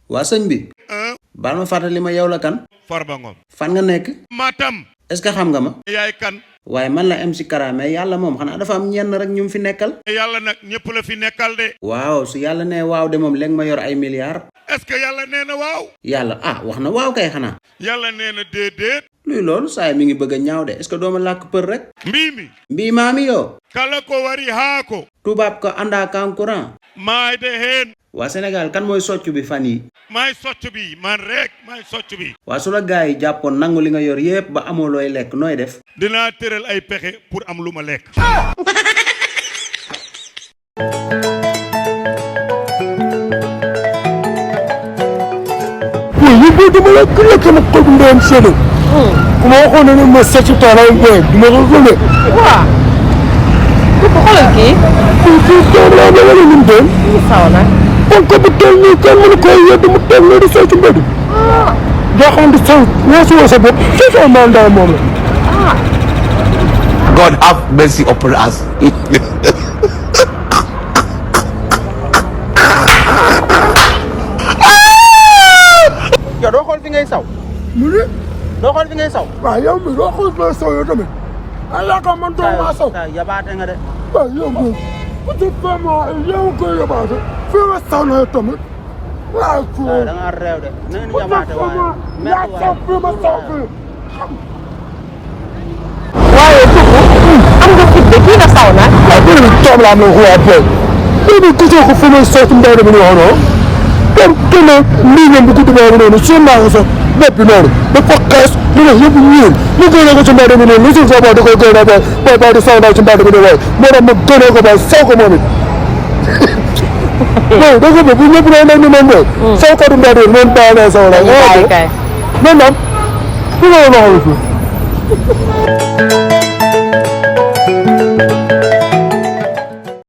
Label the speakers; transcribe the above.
Speaker 1: waa sëñ bi. baal ma fàttali ma yow la kan.
Speaker 2: Farba ngom.
Speaker 1: fan nga nekk.
Speaker 2: Matam.
Speaker 1: est-ce que xam nga ma.
Speaker 2: yaay kan.
Speaker 1: waaye man la MC Kara mais yàlla moom xanaa dafa am ñenn rek ñu fi nekkal.
Speaker 2: yàlla nag ñëpp la fi nekkal de.
Speaker 1: waaw su yàlla nee waaw de moom léegi ma yor ay milliards.
Speaker 2: est-ce que yàlla nee na waaw.
Speaker 1: yàlla wax na waaw kay xanaa.
Speaker 2: yàlla nee na déedéet.
Speaker 1: luy loolu saa mi ngi bëgg a ñaaw de est-ce que dooma làkk për rek.
Speaker 2: mbii
Speaker 1: maami yo.
Speaker 2: kala ko wari haa ko.
Speaker 1: tubaab ko anda kankurang.
Speaker 2: maay de heen.
Speaker 1: waa Sénégal kan mooy socc bi fan yi.
Speaker 2: maay socc bi man rek maay socc bi.
Speaker 1: waa su la gars yi jàppoon nangu li nga yor yépp ba amoo looy lekk nooy def.
Speaker 2: dinaa tëral ay pexe pour am lu ma lekk.
Speaker 3: yëpp dama la gën a sama xol bu ndeyam séedé. ku ma waxoon ne ma sëcc toolay mbéy duma ko gëne.
Speaker 4: waaw. ku ko xoolal kii.
Speaker 3: kii tool laa ne wala nu mu doon.
Speaker 4: mu saw nag.
Speaker 3: kon ko bu toll nii kenn mënu koy yedd mu toll nii di sëcc mbéy. doo xam di saw weesu sa bopp soo soo mandat moom la.
Speaker 5: God have mercy upon us.
Speaker 1: yow doo xool fi ngay saw.
Speaker 3: mu ne.
Speaker 1: doo xool fi ngay saw.
Speaker 3: waaw yow mii doo xool fi ngay saw yow tamit. yaakaar man doo maa saw.
Speaker 1: yabaate nga de.
Speaker 3: waaw yow moom peut-être vraiment yow koy yabaate. fi nga saw na yow tamit. waaw kii.
Speaker 1: da nga réew de. na ngeen yabaate waaye.
Speaker 3: yaa saw fii ma saw fii.
Speaker 4: waaye am nga fit de kii nga saw nag.
Speaker 3: waaw bu dee toom laa am na xuwaat booy. léegi gisoo ko fu muy sow ci mbéy mi nii woon kon kenn lii ngeen bëgg dugg noonu seen naa ko sax bopp bi noonu dafa xees li nga yëpp ñuul ñu génne ko ci mbedd mi noonu lu si foofu da koy génne ba di saw ndaw ci mbedd mi nii waaye moo tax ma génne ko ba saw ko moom it. waaw da nga bëgg ñëpp doon nañ ni moom mooy. saw ko du mbedd noonu baax na saw la.
Speaker 4: kay
Speaker 3: non non.